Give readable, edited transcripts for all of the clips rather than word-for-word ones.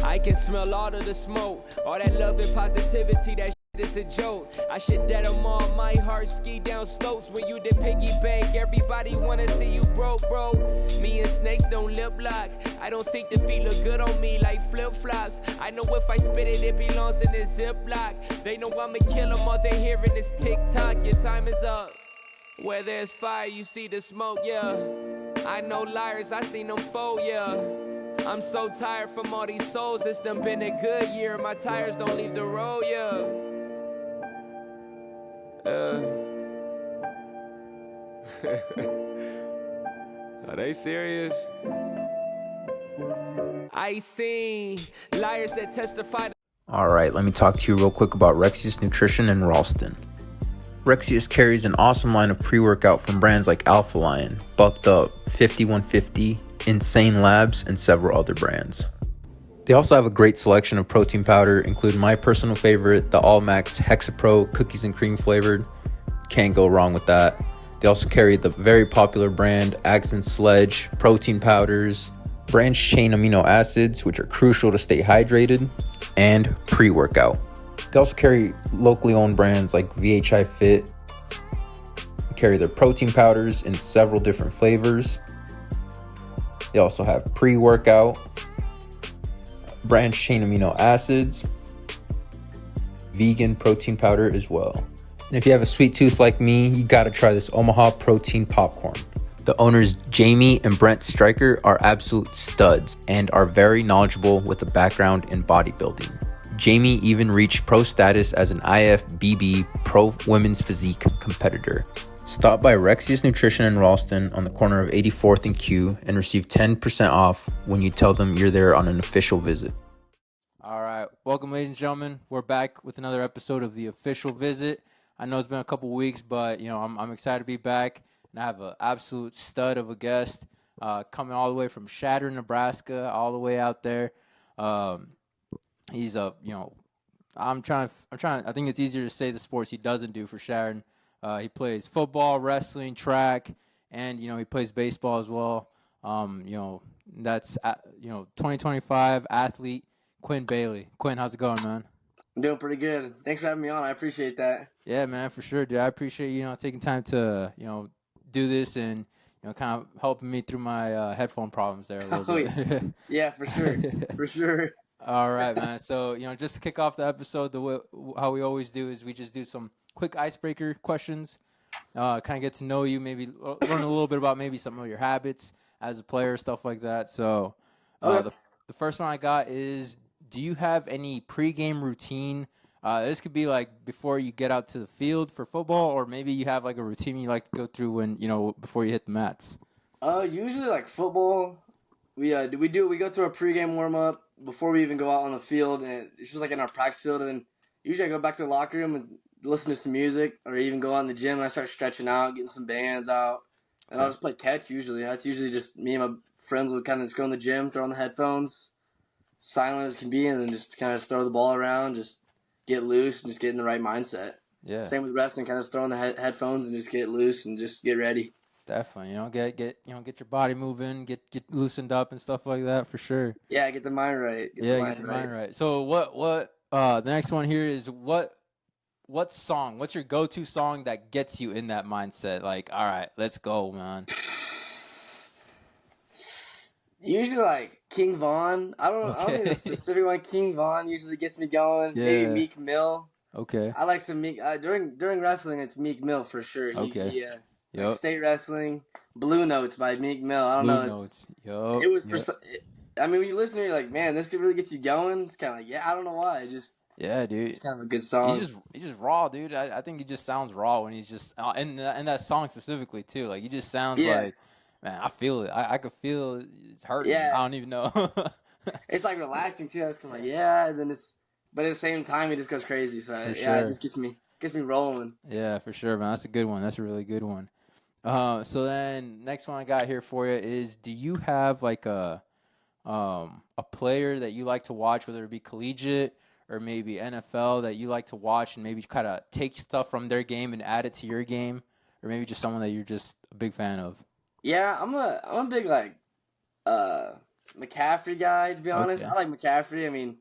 I can smell all of the smoke, all that love and positivity, that shit is a joke. I should dead them all, my heart ski down slopes. When you did piggy bank, everybody wanna see you broke, bro. Me and snakes don't lip lock. I don't think the feet look good on me like flip-flops. I know if I spit it, it belongs in this Ziploc. They know I'ma kill them, all they hearing is tick-tock. Your time is up. Where there's fire, you see the smoke, yeah. I know liars, I seen them fold, yeah. I'm so tired from all these souls, it's done been a good year. My tires don't leave the road, yeah. Are they serious? I seen liars that testify. All right, let me talk to you real quick about Rexius Nutrition in Ralston. Rexius carries an awesome line of pre-workout from brands like Alpha Lion, Bucked Up, 5150, Insane Labs, and several other brands. They also have a great selection of protein powder, including my personal favorite, the All Max Hexapro cookies and cream flavored. Can't go wrong with that. They also carry the very popular brand Accent Sledge protein powders, branched chain amino acids, which are crucial to stay hydrated, and pre-workout. They also carry locally owned brands like VHI Fit. They carry their protein powders in several different flavors. They also have pre-workout, branched chain amino acids, vegan protein powder as well. And if you have a sweet tooth like me, you gotta try this Omaha protein popcorn. The owners Jamie and Brent Stryker are absolute studs and are very knowledgeable with a background in bodybuilding. Jamie even reached pro status as an IFBB pro women's physique competitor. Stop by Rexius Nutrition in Ralston on the corner of 84th and Q and receive 10% off when you tell them you're there on an official visit. All right. Welcome, ladies and gentlemen. We're back with another episode of The Official Visit. I know it's been a couple weeks, but I'm excited to be back. And I have an absolute stud of a guest coming all the way from Chadron, Nebraska, all the way out there. He's I think it's easier to say the sports he doesn't do for Chadron. He plays football, wrestling, track, and he plays baseball as well. That's 2025 athlete Quinn Bailey. Quinn, how's it going, man? I'm doing pretty good. Thanks for having me on. I appreciate that. Yeah, man, for sure, dude. I appreciate taking time to do this and kind of helping me through my headphone problems there a little bit. Yeah, for sure, for sure. All right, man. So just to kick off the episode, how we always do is we just do some quick icebreaker questions, kind of get to know you, maybe learn a little bit about maybe some of your habits as a player, stuff like that. So the first one I got is, do you have any pregame routine? This could be like before you get out to the field for football, or maybe you have like a routine you like to go through when before you hit the mats. Usually like football, we go through a pregame warm up before we even go out on the field, and it's just like in our practice field. And then usually I go back to the locker room and listen to some music, or even go out in the gym and I start stretching out, getting some bands out, and I'll just play catch. Usually that's usually just me and my friends would kind of just go in the gym, throw on the headphones, silent as can be, and then just kind of throw the ball around, just get loose and just get in the right mindset. Yeah. Same with wrestling, kind of throw on the headphones and just get loose and just get ready. Definitely, get your body moving, get loosened up and stuff like that for sure. Yeah, get the mind right. Get the mind right. So what the next one here is what's your go-to song that gets you in that mindset? Like, all right, let's go, man. Usually like King Von. I don't need a specific one. King Von usually gets me going. Yeah. Maybe Meek Mill. Okay. I like some Meek. During wrestling, it's Meek Mill for sure. Okay. Like state wrestling, Blue Notes by Meek Mill. I don't know. Notes. It was for. I mean, when you listen to it, you're like, man, this could really get you going. It's kind of like, I don't know why. Yeah, dude. It's kind of a good song. He's just raw, dude. I think he just sounds raw when he's just and that song specifically too. Like he just sounds like, man, I feel it. I could feel it's hurting. Yeah. I don't even know. It's like relaxing too. I was kind of like, and then but at the same time, it just goes crazy. So it just gets me rolling. Yeah, for sure, man. That's a good one. That's a really good one. So then next one I got here for you is, do you have like a player that you like to watch, whether it be collegiate or maybe NFL, that you like to watch and maybe kind of take stuff from their game and add it to your game, or maybe just someone that you're just a big fan of? Yeah, I'm a big like McCaffrey guy, to be honest. Okay. I like McCaffrey. I mean,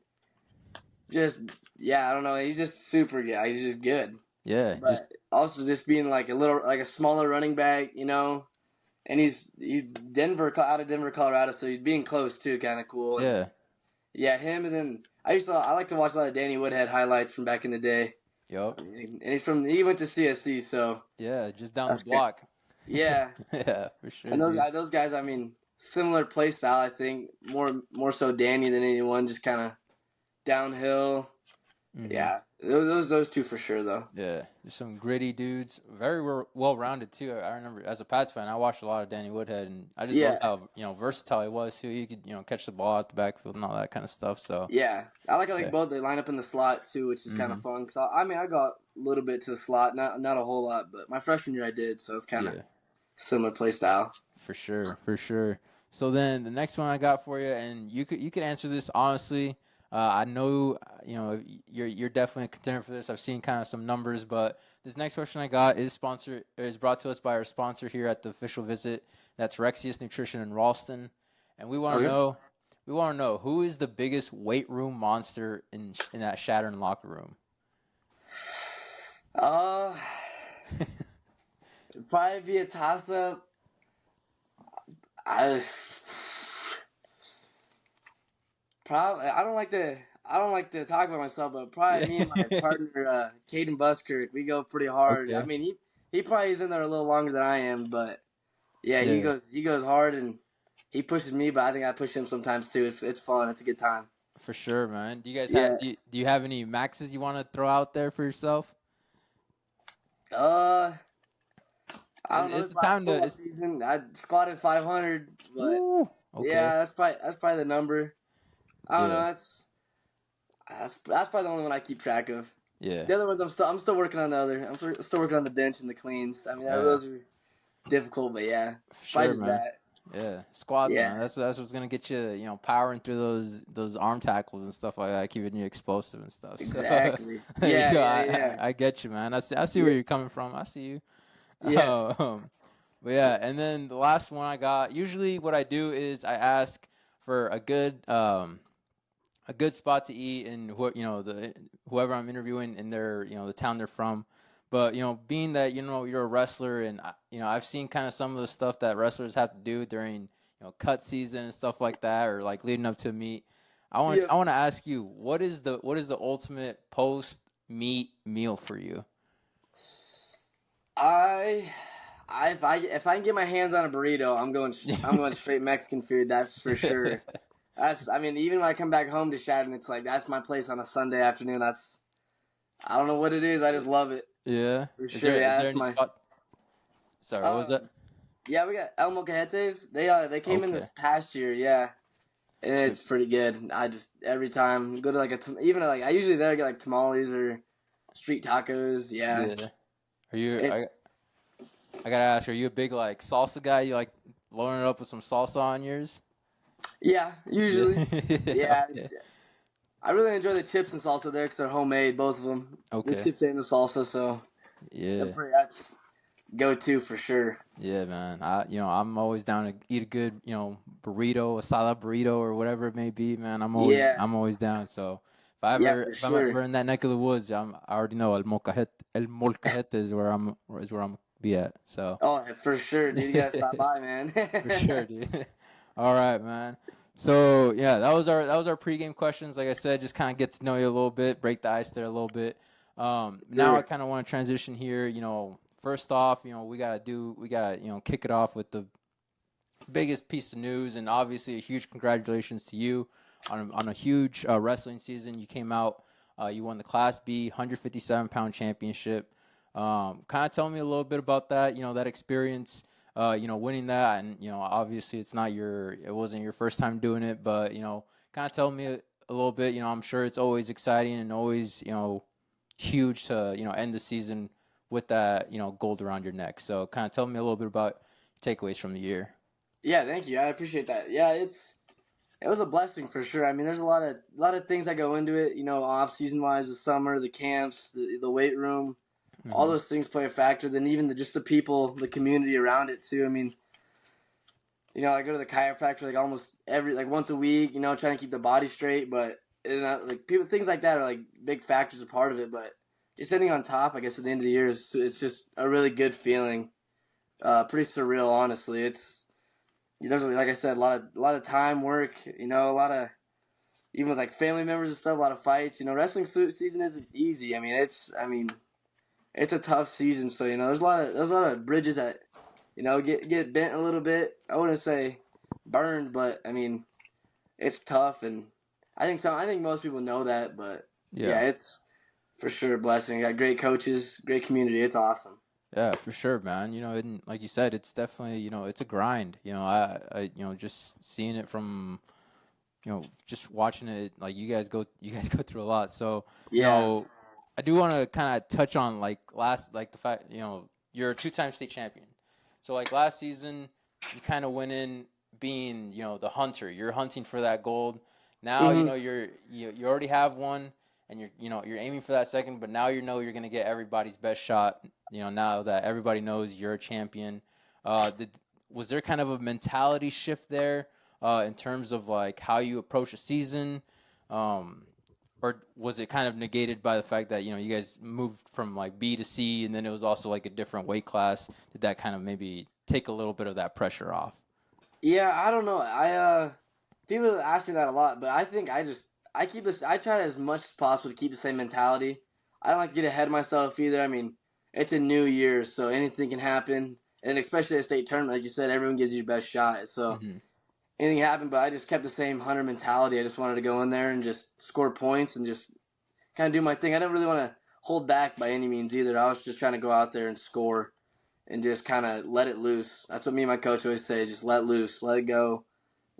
just I don't know. He's just super guy. He's just good. Yeah, But just also just being like a smaller running back, and he's out of Denver, Colorado, so he's being close too, kind of cool. And yeah. yeah, him. And then I like to watch a lot of Danny Woodhead highlights from back in the day. Yup. And he went to CSC, so Yeah, just down that's the good. block. Yeah, Yeah, for sure. and Dude. those guys, I mean, similar play style. I think more so Danny than anyone, just kind of downhill. Mhm. Yeah, those two for sure though. Yeah, there's some gritty dudes, very well rounded too. I remember as a Pats fan, I watched a lot of Danny Woodhead, and I just loved Yeah, how versatile he was too. He could catch the ball out the backfield and all that kind of stuff. So yeah. I like how yeah. both they line up in the slot too, which is kind of Mhm. fun. Cause I mean, I got a little bit to the slot, not a whole lot, but my freshman year I did, so it's kind of Yeah, similar play style. for sure, for sure. So then the next one I got for you, and you could answer this honestly. I know you're definitely a contender for this. I've seen kind of some numbers, but this next question I got is brought to us by our sponsor here at the official visit. That's Rexius Nutrition in Ralston, and we want to Okay. know who is the biggest weight room monster in that Chadron locker room. It'd probably be a toss up. I I don't like to talk about myself, but probably me and my partner, Caden Buskirk, we go pretty hard. I Okay. mean, he probably is in there a little longer than I am, but yeah, Yeah, he goes hard and he pushes me, but I think I push him sometimes too. It's fun. It's a good time. for sure, man. Do you guys Yeah. do you have any maxes you want to throw out there for yourself? Uh, I don't know. It's This the last time to. football It's, season, I squatted 500, but Woo, okay. yeah, that's probably the number. I don't know. Yeah. That's probably the only one I keep track of. Yeah. The other ones, I'm still working on the other. Still working on the bench and the cleans. I mean, Yeah. those are difficult, but yeah, For probably sure, just man. that. Yeah. Squats, Yeah, man. That's what's gonna get you, powering through those arm tackles and stuff like that, keeping you explosive and stuff. So, exactly. Yeah. I get you, man. I see Yeah. where you're coming from. I see you. Yeah. Um, but yeah, and then the last one I got. Usually, what I do is I ask for a good spot to eat and whoever I'm interviewing in their the town they're from. But being that you're a wrestler and I've seen kind of some of the stuff that wrestlers have to do during cut season and stuff like that, or like leading up to a meet. Yeah. I want to ask you, what is the ultimate post meet meal for you? If I can get my hands on a burrito, I'm going straight Mexican food. That's for sure. I mean, even when I come back home to Chadron, it's like that's my place on a Sunday afternoon. I don't know what it is. I just love it Yeah. for Is sure. there Yeah, is there that's any my. spot? Sorry, what was that? Yeah, we got El Molcajetes. They came in Okay. this past year. Yeah, and it's pretty good. I just every time go to like I usually there get like tamales or street tacos. Yeah, Yeah. Are you? it's I gotta ask. Are you a big like salsa guy? You like loading it up with some salsa on yours? yeah usually. Yeah, Okay. I really enjoy the chips and salsa there because they're homemade, both of them. The Okay. chips and the salsa, so Yeah. that's go to for sure. Yeah, man. I'm always down to eat a good, burrito, a salad burrito, or whatever it may be, man. Yeah, I'm always down. So yeah, for if I'm ever sure. in that neck of the woods, I already know El Molcajete is where I'm be at. So Oh, for sure, dude. You gotta stop by, man. for sure, dude. All right, man. So yeah, that was our pregame questions. Like I said, just kind of get to know you a little bit, break the ice there a little bit. Now I Sure. kind of want to transition here. First off, we gotta kick it off with the biggest piece of news, and obviously a huge congratulations to you on a huge wrestling season. You came out, you won the Class B 157-pound championship. Kind of tell me a little bit about that. That experience. Winning that, and obviously it wasn't your first time doing it, but kind of tell me a little bit. I'm sure it's always exciting and always huge to end the season with that gold around your neck. So kind of tell me a little bit about takeaways from the year. Yeah, thank you. I appreciate that. Yeah, it was a blessing for sure. I mean, there's a lot of things that go into it. Off season wise, the summer, the camps, the weight room, all Mm-hmm. those things play a factor. Then even just the people, the community around it too. I mean, I go to the chiropractor like almost once a week, trying to keep the body straight. But things like that are like big factors a part of it. But just sitting on top, I guess at the end of the year, it's just a really good feeling. Pretty surreal, honestly. There's like I said, a lot of time, work. A lot of even with like family members and stuff, a lot of fights. Wrestling season isn't easy. It's a tough season. So there's a lot of bridges that get bent a little bit. I wouldn't say burned, but it's tough, and I think most people know that. But yeah, it's for sure a blessing. Got great coaches, great community. It's awesome. Yeah, for sure, man. And like you said, it's definitely, it's a grind. I just seeing it from, just watching it, like you guys go through a lot. So, Yeah. I do want to kind of touch on like the fact, you're a two-time state champion. So like last season, you kind of went in being, the hunter. You're hunting for that gold. Now, you already have one, and you're aiming for that second, but now you're going to get everybody's best shot. Now that everybody knows you're a champion. Was there kind of a mentality shift there in terms of like how you approach a season? Or was it kind of negated by the fact that, you guys moved from like B to C, and then it was also like a different weight class? Did that kind of maybe take a little bit of that pressure off? Yeah, I don't know. People ask me that a lot, but I think I keep this. I try as much as possible to keep the same mentality. I don't like to get ahead of myself either. It's a new year, so anything can happen, and especially at a state tournament, like you said, everyone gives you your best shot. So anything happened, but I just kept the same hunter mentality. I just wanted to go in there and just score points and just kind of do my thing. I didn't really want to hold back by any means either. I was just trying to go out there and score and just kind of let it loose. That's what me and my coach always say, just let loose, let it go.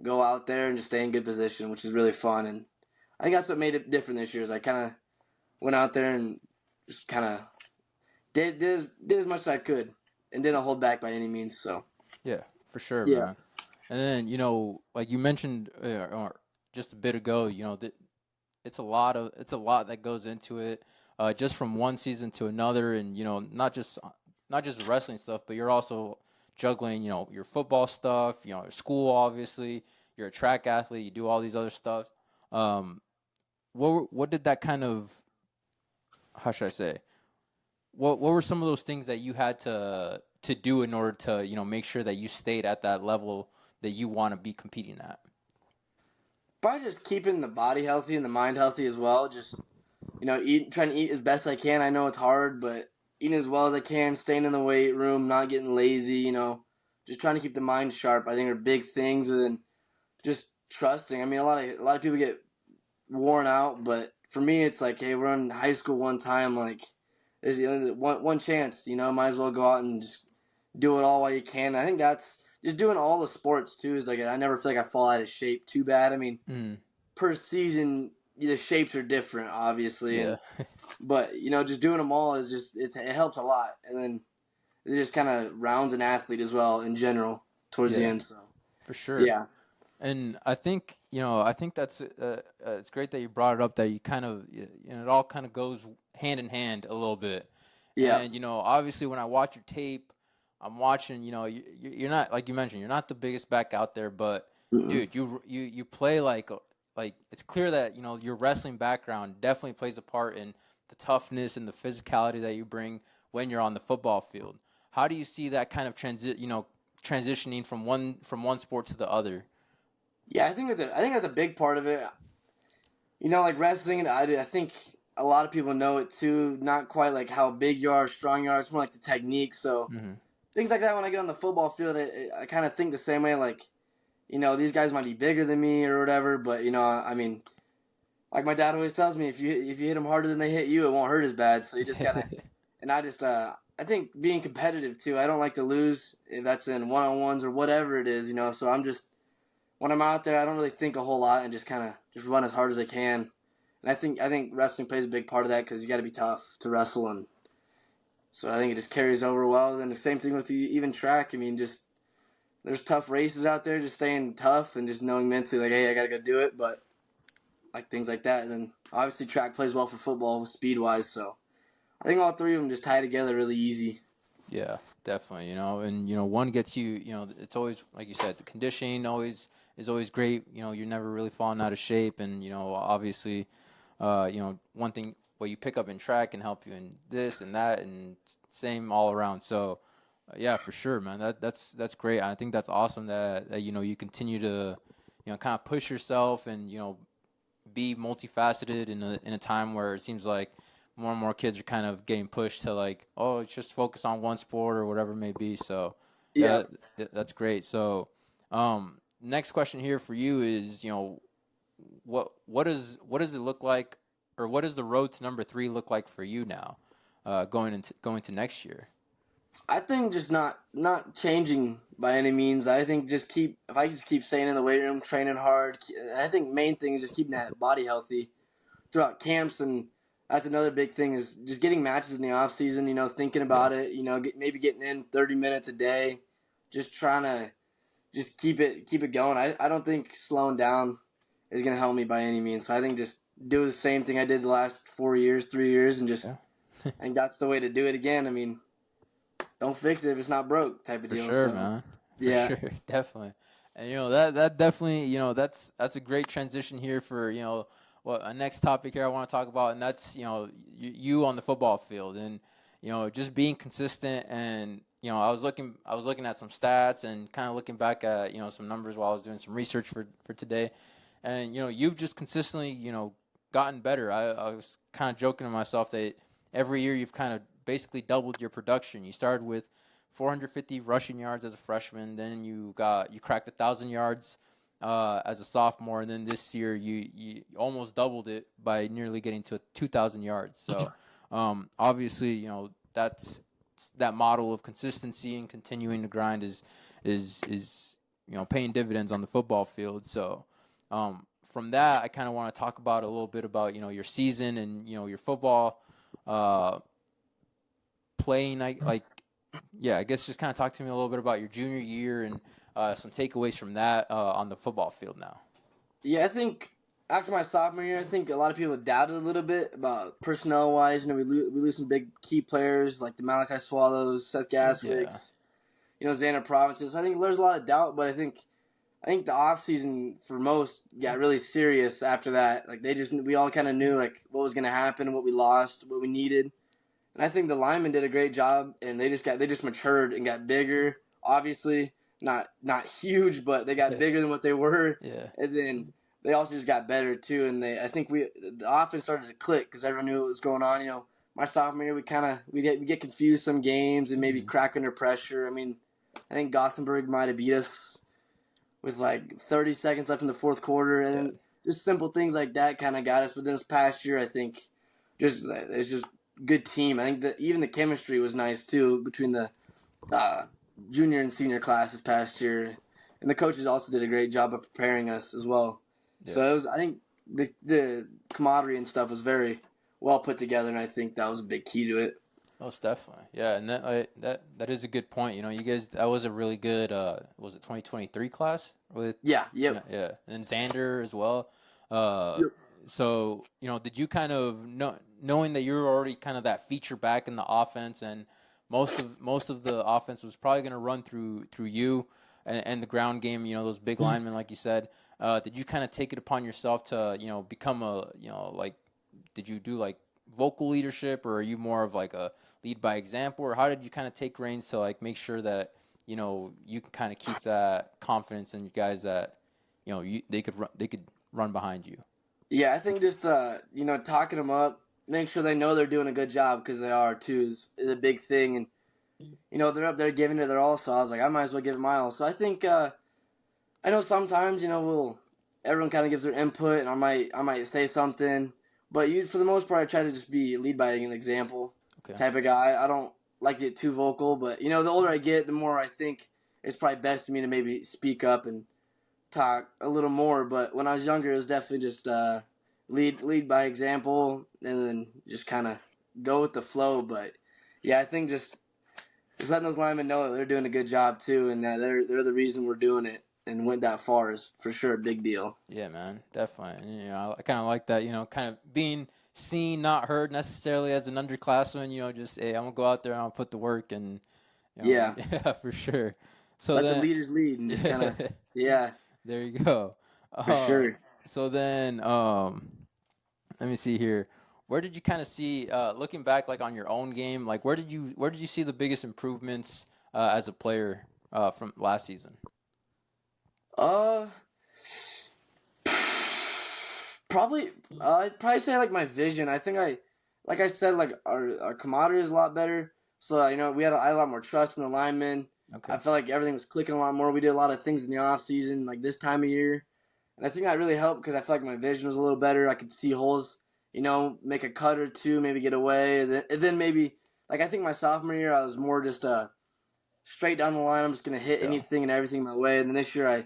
Go out there and just stay in good position, which is really fun. And I think that's what made it different this year is I kind of went out there and just kind of did as much as I could and didn't hold back by any means. So Yeah, for sure, yeah. man. And then, like you mentioned or just a bit ago, that it's a lot that goes into it, just from one season to another, and not just wrestling stuff, but you're also juggling, your football stuff, your school, obviously, you're a track athlete, you do all these other stuff. What did that kind of, how should I say? What were some of those things that you had to do in order to, make sure that you stayed at that level that you want to be competing at? Probably just keeping the body healthy and the mind healthy as well. Just trying to eat as best I can. I know it's hard, but eating as well as I can, staying in the weight room, not getting lazy. Just trying to keep the mind sharp. I think are big things, and then just trusting. A lot of people get worn out, but for me, it's like, hey, we're in high school one time. Like, there's one chance. Might as well go out and just do it all while you can. I think that's just doing all the sports too. Is like I never feel like I fall out of shape too bad. Per season, the shapes are different, obviously, Yeah. but just doing them all is it helps a lot, and then it just kind of rounds an athlete as well in general towards the end. So For sure. yeah. And I think, that's it's great that you brought it up, that you kind of, it all kind of goes hand in hand a little bit. Yeah. And, obviously when I watch your tape, I'm watching, you're not, like you mentioned, you're not the biggest back out there, but dude, you play like it's clear that, your wrestling background definitely plays a part in the toughness and the physicality that you bring when you're on the football field. How do you see that kind of transitioning from one sport to the other? Yeah, I think that's a big part of it. Like wrestling, and I think a lot of people know it too. Not quite like how big you are, strong you are. It's more like the technique. So things like that. When I get on the football field, I kind of think the same way. Like, these guys might be bigger than me or whatever, but like my dad always tells me, if you hit them harder than they hit you, it won't hurt as bad. So you just gotta. And I think being competitive too. I don't like to lose. If that's in one-on-ones or whatever it is, So I'm just. When I'm out there, I don't really think a whole lot and just kind of just run as hard as I can. And I think wrestling plays a big part of that because you got to be tough to wrestle, and so I think it just carries over well. And the same thing with even track. Just there's tough races out there, just staying tough and just knowing mentally like, hey, I got to go do it. But like things like that, and then obviously track plays well for football speed wise. So I think all three of them just tie together really easy. Yeah, definitely. And one gets you. It's always like you said, the conditioning is always great. You're never really falling out of shape, and obviously, one thing what you pick up in track can help you in this and that, and same all around. So, yeah, for sure, man. That's great. I think that's awesome that you continue to kind of push yourself and be multifaceted in a time where it seems like more and more kids are kind of getting pushed to like, oh, just focus on one sport or whatever it may be. So Yeah. that's great. So next question here for you is, what does it look like, or what does the road to number 3 look like for you now, going to next year? I think just not changing by any means. I think if I just keep staying in the weight room, training hard. I think main thing is just keeping that body healthy throughout camps, and that's another big thing is just getting matches in the off season. Thinking Yeah, about it. Maybe getting in 30 minutes a day, just trying to just keep it going. I don't think slowing down is gonna help me by any means. So I think just do the same thing I did the last 4 years, 3 years, and just yeah. and that's the way to do it again. I mean, don't fix it if it's not broke, type of For deal. sure, So man. For yeah, sure, definitely. And that definitely, that's a great transition here for what a next topic here I want to talk about, and that's you on the football field, and just being consistent. And I was looking at some stats and kind of looking back at some numbers while I was doing some research for today, and you've just consistently gotten better. I was kind of joking to myself that every year you've kind of basically doubled your production. You started with 450 rushing yards as a freshman. Then you cracked 1,000 yards as a sophomore, and then this year you almost doubled it by nearly getting to 2,000 yards. So obviously, that's that model of consistency and continuing to grind is paying dividends on the football field. So from that, I kind of want to talk about a little bit about your season and your football uh, playing. I guess just kind of talk to me a little bit about your junior year and some takeaways from that on the football field now. yeah. I think after my sophomore year, I think a lot of people doubted a little bit about personnel wise. We lose some big key players like the Malachi Swallows, Seth Yeah. Gaswicks, Xander Provinces. I think there's a lot of doubt, but I think the off season for most got really serious after that. Like we all kind of knew like what was going to happen, what we lost, what we needed, and I think the linemen did a great job, and they just matured and got bigger. Obviously, not huge, but they got bigger than what they were, Yeah. and then they also just got better too. And I think the offense started to click because everyone knew what was going on. My sophomore year, we get confused some games and maybe Hmm. crack under pressure. I mean, I think Gothenburg might have beat us with like 30 seconds left in the fourth quarter, and Yeah. then just simple things like that kind of got us. But this past year, I think it's just good team. I think that even the chemistry was nice too between the uh, junior and senior classes past year, and the coaches also did a great job of preparing us as well. Yeah. So I think the camaraderie and stuff was very well put together, and I think that was a big key to it. Most definitely. Yeah, and that is a good point. You guys, that was a really good was it 2023 class with Yeah. Yep. yeah, and Xander as well. Uh Yep. so, did you kind of knowing that you were already kind of that feature back in the offense, and most of the offense was probably going to run through you and the ground game, those big linemen like you said. Did you kind of take it upon yourself to, become a, like did you do like vocal leadership, or are you more of like a lead by example, or how did you kind of take reins to like make sure that you can kind of keep that confidence in you guys that they could run behind you? Yeah, I think just talking them up, make sure they know they're doing a good job because they are too is a big thing, and they're up there giving it their all. So I was like, I might as well give it my all. So I think I know sometimes everyone kind of gives their input, and I might say something, but for the most part, I try to just be lead by an example Okay. type of guy. I don't like to get too vocal, but the older I get, the more I think it's probably best to me to maybe speak up and talk a little more. But when I was younger, it was definitely just lead by example, and then just kind of go with the flow. But yeah, I think just letting those linemen know that they're doing a good job too, and that they're the reason we're doing it. and went that far is for sure a big deal. Yeah, man, definitely. And, I kind of like that, kind of being seen, not heard necessarily as an underclassman, just, hey, I'm going to go out there and I'll put the work and, Yeah. yeah, for sure. So Let the then, leaders lead and just kind of, yeah, there you go. for sure. So then, let me see here. Where did you kind of see, looking back, like on your own game, like where did you see the biggest improvements as a player from last season? Uh, Probably, I'd probably say like my vision. I think like I said, like our camaraderie is a lot better. So we had I had a lot more trust in the linemen. Okay. I felt like everything was clicking a lot more. We did a lot of things in the off season, like this time of year, and I think that really helped because I feel like my vision was a little better. I could see holes, make a cut or two, maybe get away, and then maybe like I think my sophomore year I was more just straight down the line. I'm just gonna hit Yeah. anything and everything my way. And then this year I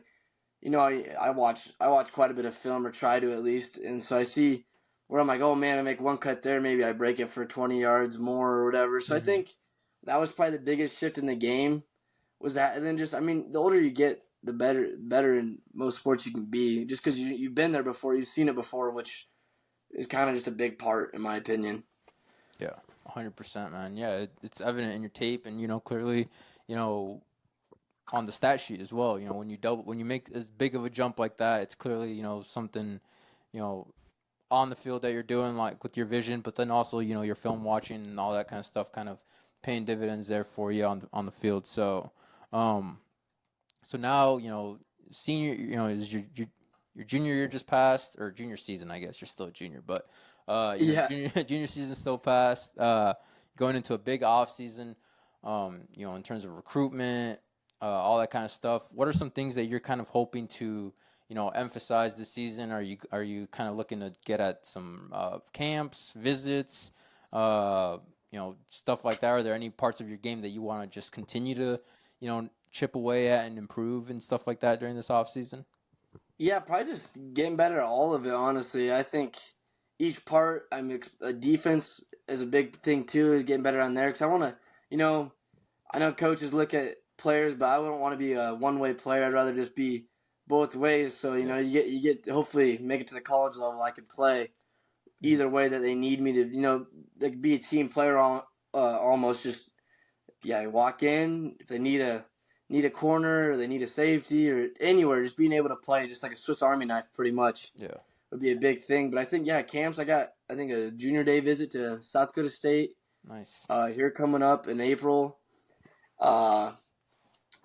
watch quite a bit of film, or try to at least, and so I see where I'm like, oh man, I make one cut there, maybe I break it for 20 yards more or whatever. So I think that was probably the biggest shift in the game, was that. And then just, the older you get, the better in most sports you can be, just because you've been there before, you've seen it before, which is kind of just a big part in my opinion. Yeah, 100%, man. Yeah, it's evident in your tape, and clearly, on the stat sheet as well. When you make as big of a jump like that, it's clearly something, on the field that you're doing, like with your vision, but then also your film watching and all that kind of stuff, kind of paying dividends there for you on the field. So, so now senior, is your junior year just passed, or junior season? I guess you're still a junior, but Yeah. junior season still passed. Going into a big off season, in terms of recruitment, all that kind of stuff. What are some things that you're kind of hoping to emphasize this season? Are you kind of looking to get at some camps, visits, stuff like that? Are there any parts of your game that you want to just continue to chip away at and improve and stuff like that during this off season? Yeah, probably just getting better at all of it, honestly. I think each part, defense is a big thing too, getting better on there. Because I want to, I know coaches look at players, but I wouldn't want to be a one-way player. I'd rather just be both ways. So, you get to hopefully make it to the college level. I could play either way that they need me to, like be a team player almost. Just, yeah, walk in. If they need a corner, or they need a safety, or anywhere, just being able to play just like a Swiss Army knife pretty much. Yeah. Would be a big thing. But I think, camps, I think a junior day visit to South Dakota State. Nice. Here coming up in April. I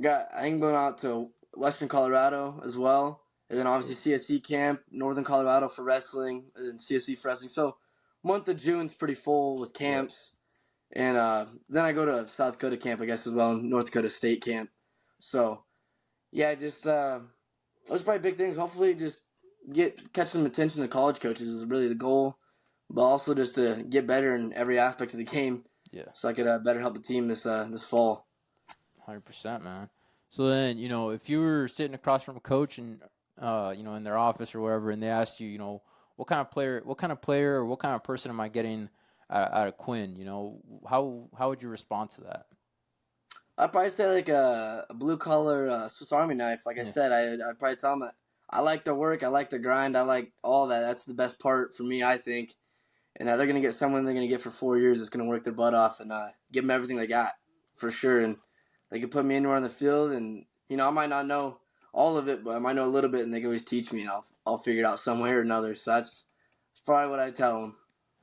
think going out to Western Colorado as well. And then obviously CSC camp, Northern Colorado for wrestling, and then CSC for wrestling. So month of June's pretty full with camps. And then I go to South Dakota camp, I guess, as well, and North Dakota State camp. So, yeah, just those are probably big things. Hopefully just catch some attention to college coaches is really the goal. But also just to get better in every aspect of the game. Yeah. So I could better help the team this fall. 100%, man. So then, if you were sitting across from a coach and, in their office or wherever, and they asked you, what kind of player, or what kind of person am I getting out of Quinn? How would you respond to that? I'd probably say like a blue collar Swiss Army knife. Like I said, I'd probably tell them that I like the work, I like the grind, I like all that. That's the best part for me, I think. And that they're going to get someone they're going to get for 4 years that's going to work their butt off and give them everything they got for sure. And they can put me anywhere on the field, and I might not know all of it, but I might know a little bit, and they can always teach me, and I'll figure it out some way or another. So that's probably what I tell them.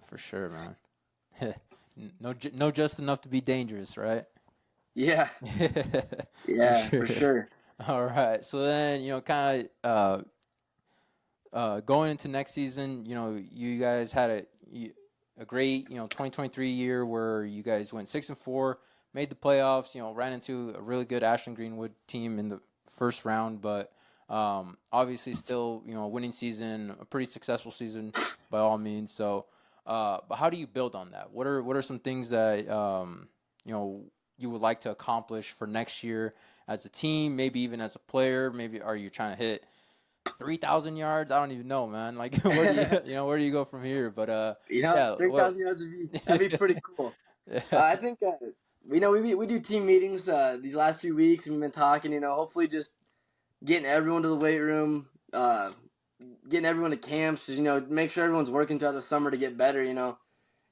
For sure, man. No, just enough to be dangerous, right? Yeah. Yeah, for sure. All right. So then, kind of going into next season, you guys had a great, 2023 year where you guys went 6-4, made the playoffs, ran into a really good Ashland Greenwood team in the first round, but obviously still, a winning season, a pretty successful season by all means. So, but how do you build on that? What are some things that, you would like to accomplish for next year as a team, maybe even as a player? Maybe are you trying to hit 3,000 yards? I don't even know, man. Like, where do you go from here? But 3,000 yards that'd be pretty cool. I think we do team meetings these last few weeks, and we've been talking. Hopefully just getting everyone to the weight room, getting everyone to camps, just, make sure everyone's working throughout the summer to get better.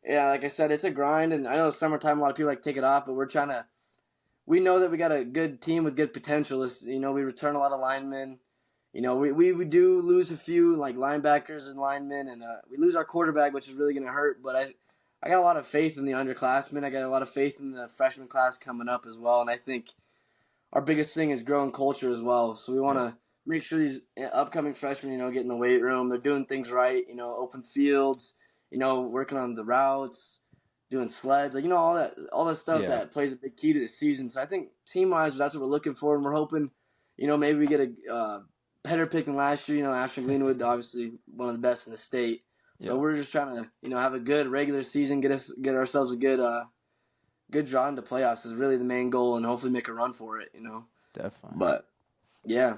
Yeah, like I said, it's a grind, and I know summertime a lot of people like to take it off, but we know that we got a good team with good potential. We return a lot of linemen. We do lose a few like linebackers and linemen, and we lose our quarterback, which is really going to hurt. But I got a lot of faith in the underclassmen. I got a lot of faith in the freshman class coming up as well, and I think our biggest thing is growing culture as well. So we want to make sure these upcoming freshmen, get in the weight room. They're doing things right. Open fields. Working on the routes, doing sleds, like all that stuff that plays a big key to the season. So I think team wise, that's what we're looking for, and we're hoping, maybe we get a better pick than last year. Ashton Greenwood, obviously one of the best in the state. So we're just trying to, have a good regular season, get ourselves a good draw into playoffs is really the main goal, and hopefully make a run for it. Definitely. But yeah.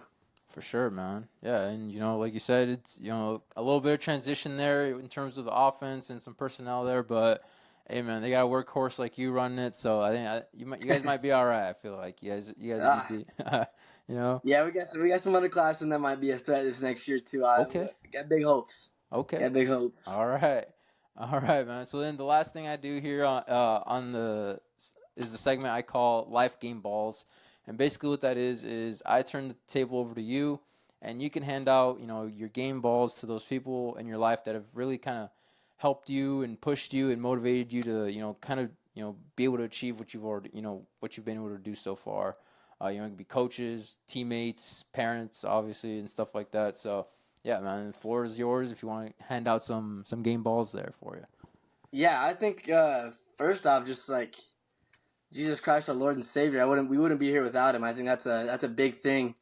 For sure, man. Yeah, and like you said, it's a little bit of transition there in terms of the offense and some personnel there, but hey, man, they got a workhorse like you running it, so I think you guys might be all right. I feel like you guys might be, Yeah, we got some underclassmen that might be a threat this next year too. Okay. Got big hopes. Okay. Got big hopes. All right, man. So then the last thing I do here is the segment I call Life Game Balls. And basically what that is I turn the table over to you, and you can hand out, your game balls to those people in your life that have really kind of helped you and pushed you and motivated you to, kind of, be able to achieve what you've already, what you've been able to do so far. It can be coaches, teammates, parents, obviously, and stuff like that. So, yeah, man, the floor is yours if you want to hand out some game balls there for you. Yeah, I think first off, just like Jesus Christ, our Lord and Savior, we wouldn't be here without him. I think that's a big thing.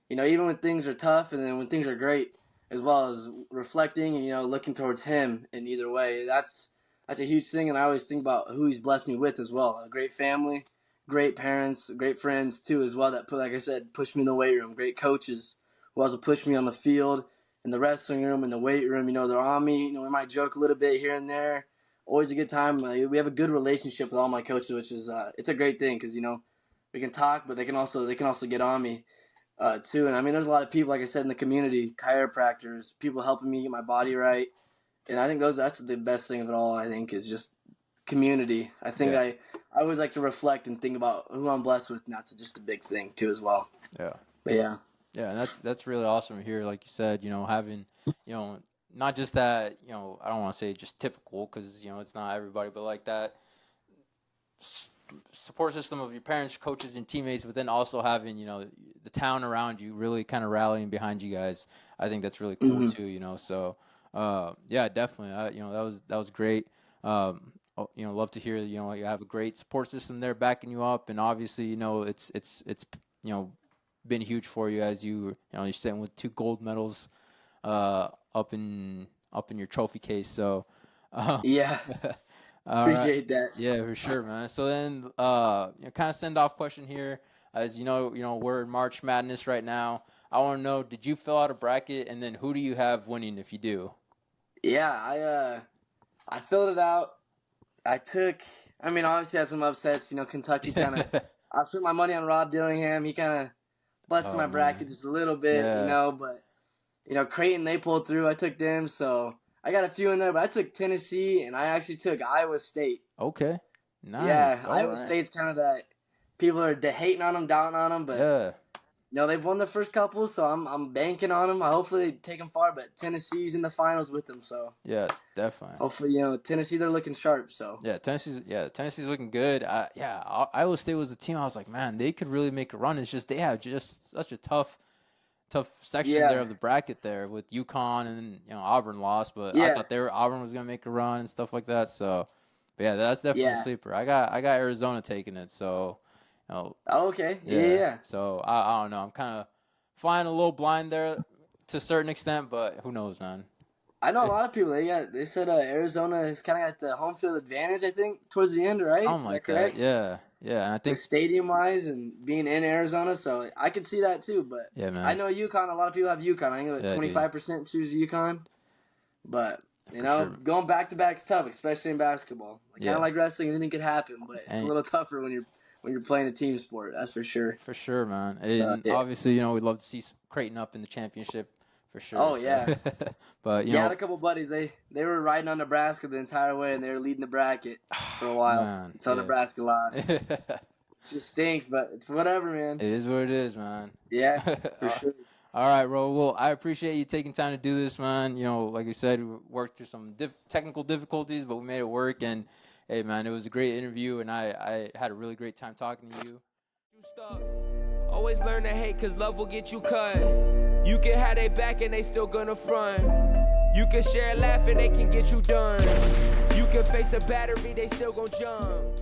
Even when things are tough and then when things are great, as well as reflecting and looking towards him in either way. That's a huge thing, and I always think about who he's blessed me with as well. A great family, great parents, great friends too as well that like I said, push me in the weight room. Great coaches who also push me on the field, in the wrestling room, in the weight room. They're on me. We might joke a little bit here and there. Always a good time. We have a good relationship with all my coaches, which is it's a great thing because we can talk, but they can also get on me too. And I mean, there's a lot of people, like I said, in the community, chiropractors, people helping me get my body right. And I think that's the best thing of it all. I think is just community. I think I always like to reflect and think about who I'm blessed with, and that's just a big thing too as well. Yeah. But yeah. Yeah, and that's really awesome to hear. Like you said, having not just that, I don't want to say just typical because, it's not everybody, but like that support system of your parents, coaches, and teammates, but then also having, the town around you really kind of rallying behind you guys. I think that's really cool too, So, yeah, definitely. That was great. Love to hear, you have a great support system there backing you up. And obviously, it's been huge for you as you're sitting with 2 gold medals up in your trophy case. So yeah. Appreciate that. Yeah, for sure, man. So then kind of send off question here. As we're in March Madness right now. I want to know, did you fill out a bracket, and then who do you have winning if you do? Yeah, I filled it out. Obviously had some upsets. Kentucky kind of. I spent my money on Rob Dillingham. He kind of busted my bracket just a little bit, but Creighton, they pulled through. I took them, so I got a few in there. But I took Tennessee, and I actually took Iowa State. Okay, nice. Yeah, All Iowa right. State's kind of that. People are hating on them, down on them, but they've won the first couple, so I'm banking on them. I hopefully take them far, but Tennessee's in the finals with them, so yeah, definitely. Hopefully, Tennessee, they're looking sharp. So Tennessee's looking good. Iowa State was a team I was like, man, they could really make a run. It's just they have just such a tough section there of the bracket there with UConn and Auburn lost, but I thought Auburn was gonna make a run and stuff like that. So, but yeah, that's definitely a sleeper. I got Arizona taking it, so. Okay. Yeah. So I don't know. I'm kind of flying a little blind there to a certain extent, but who knows, man. I know a lot of people. They said Arizona has kind of got the home field advantage. I think towards the end, right? Something like that. Yeah. And I think stadium wise and being in Arizona, so I could see that too. But yeah, man. I know UConn. A lot of people have UConn. I think 25% choose UConn. But going back to back is tough, especially in basketball. Kind of like wrestling, anything could happen, but it's a little tougher when when you're playing a team sport. That's for sure. For sure, man. And Yeah. obviously, you know, we'd love to see Creighton up in the championship for sure. Oh, so. yeah. But, you Yeah, I know, had a couple buddies. They were riding on Nebraska the entire way, and they were leading the bracket for a while man, until yeah. Nebraska lost. It just stinks, but it's whatever, man. It is what it is, man. Yeah, for sure. All right, bro. Well, I appreciate you taking time to do this, man. You know, like I said, we worked through some technical difficulties, but we made it work. And, hey, man, it was a great interview, and I had a really great time talking to you. You stuck. Always learn to hate, cause love will get you cut. You can have they back and they still gonna front. You can share a laugh and they can get you done. You can face a battery, they still gon' jump.